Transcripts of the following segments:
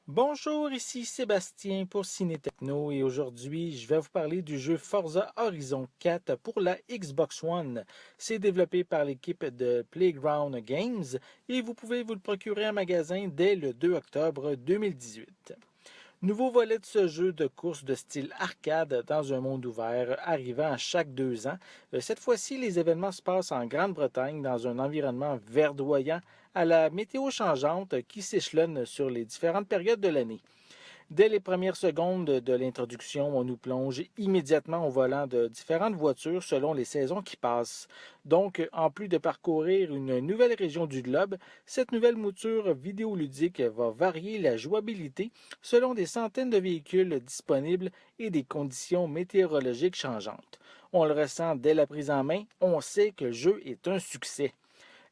Bonjour, ici Sébastien pour Ciné Techno et aujourd'hui je vais vous parler du jeu Forza Horizon 4 pour la Xbox One. C'est développé par l'équipe de Playground Games et vous pouvez vous le procurer en magasin dès le 2 octobre 2018. Nouveau volet de ce jeu de course de style arcade dans un monde ouvert arrivant à chaque 2 ans. Cette fois-ci, les événements se passent en Grande-Bretagne dans un environnement verdoyant à la météo changeante qui s'échelonne sur les différentes périodes de l'année. Dès les premières secondes de l'introduction, on nous plonge immédiatement au volant de différentes voitures selon les saisons qui passent. Donc, en plus de parcourir une nouvelle région du globe, cette nouvelle mouture vidéoludique va varier la jouabilité selon des centaines de véhicules disponibles et des conditions météorologiques changeantes. On le ressent dès la prise en main, on sait que le jeu est un succès.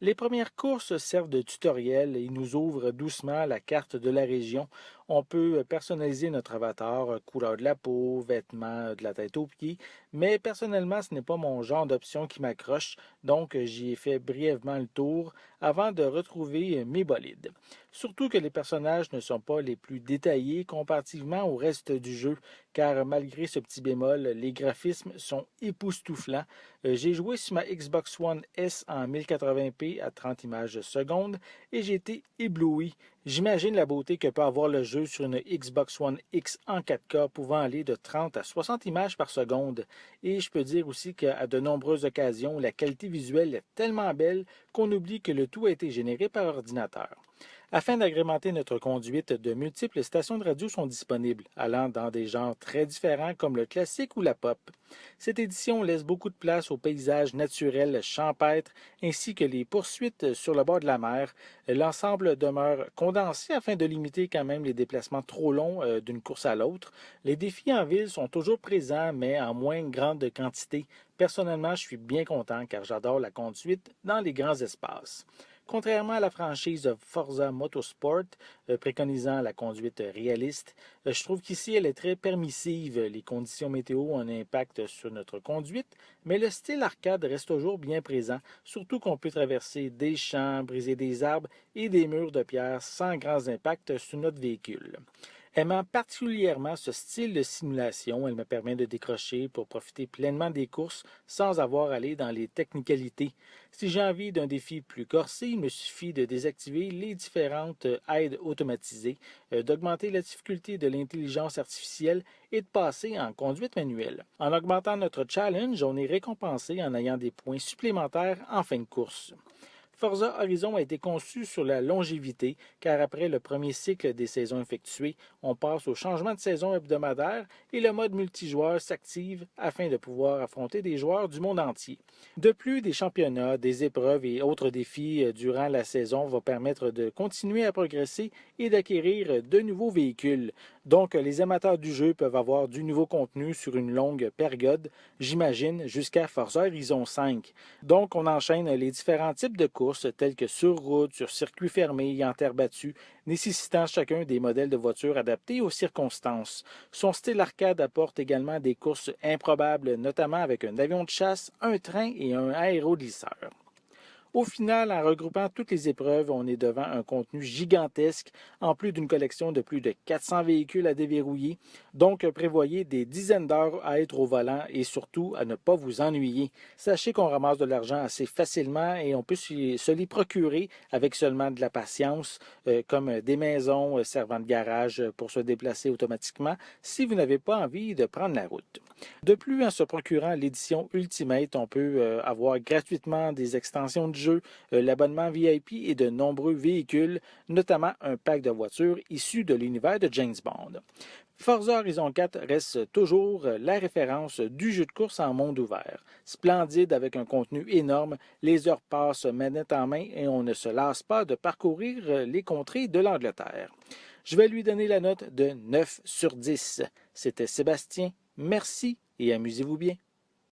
Les premières courses servent de tutoriel et nous ouvrent doucement la carte de la région. On peut personnaliser notre avatar, couleur de la peau, vêtements de la tête aux pieds, mais personnellement, ce n'est pas mon genre d'option qui m'accroche, donc j'y ai fait brièvement le tour avant de retrouver mes bolides. Surtout que les personnages ne sont pas les plus détaillés comparativement au reste du jeu, car malgré ce petit bémol, les graphismes sont époustouflants. J'ai joué sur ma Xbox One S en 1080p à 30 images seconde et j'ai été ébloui. J'imagine la beauté que peut avoir le jeu sur une Xbox One X en 4K pouvant aller de 30 à 60 images par seconde. Et je peux dire aussi qu'à de nombreuses occasions, la qualité visuelle est tellement belle qu'on oublie que le tout a été généré par ordinateur. Afin d'agrémenter notre conduite, de multiples stations de radio sont disponibles, allant dans des genres très différents comme le classique ou la pop. Cette édition laisse beaucoup de place aux paysages naturels champêtres ainsi que les poursuites sur le bord de la mer. L'ensemble demeure condensé afin de limiter quand même les déplacements trop longs d'une course à l'autre. Les défis en ville sont toujours présents, mais en moins grande quantité. Personnellement, je suis bien content car j'adore la conduite dans les grands espaces. Contrairement à la franchise Forza Motorsport, préconisant la conduite réaliste, je trouve qu'ici elle est très permissive. Les conditions météo ont un impact sur notre conduite, mais le style arcade reste toujours bien présent, surtout qu'on peut traverser des champs, briser des arbres et des murs de pierre sans grands impacts sur notre véhicule. Aimant particulièrement ce style de simulation, elle me permet de décrocher pour profiter pleinement des courses sans avoir à aller dans les technicalités. Si j'ai envie d'un défi plus corsé, il me suffit de désactiver les différentes aides automatisées, d'augmenter la difficulté de l'intelligence artificielle et de passer en conduite manuelle. En augmentant notre challenge, on est récompensé en ayant des points supplémentaires en fin de course. Forza Horizon a été conçu sur la longévité, car après le premier cycle des saisons effectuées, on passe au changement de saison hebdomadaire et le mode multijoueur s'active afin de pouvoir affronter des joueurs du monde entier. De plus, des championnats, des épreuves et autres défis durant la saison vont permettre de continuer à progresser et d'acquérir de nouveaux véhicules. Donc, les amateurs du jeu peuvent avoir du nouveau contenu sur une longue période, j'imagine, jusqu'à Forza Horizon 5. Donc, on enchaîne les différents types de courses, telles que sur route, sur circuit fermé et en terre battue, nécessitant chacun des modèles de voitures adaptés aux circonstances. Son style arcade apporte également des courses improbables, notamment avec un avion de chasse, un train et un aéroglisseur. Au final, en regroupant toutes les épreuves, on est devant un contenu gigantesque, en plus d'une collection de plus de 400 véhicules à déverrouiller. Donc, prévoyez des dizaines d'heures à être au volant et surtout à ne pas vous ennuyer. Sachez qu'on ramasse de l'argent assez facilement et on peut se les procurer avec seulement de la patience, comme des maisons servant de garage pour se déplacer automatiquement si vous n'avez pas envie de prendre la route. De plus, en se procurant l'édition Ultimate, on peut avoir gratuitement des extensions de jeu, l'abonnement VIP et de nombreux véhicules, notamment un pack de voitures issu de l'univers de James Bond. Forza Horizon 4 reste toujours la référence du jeu de course en monde ouvert. Splendide avec un contenu énorme, les heures passent manette en main et on ne se lasse pas de parcourir les contrées de l'Angleterre. Je vais lui donner la note de 9 sur 10. C'était Sébastien. Merci et amusez-vous bien.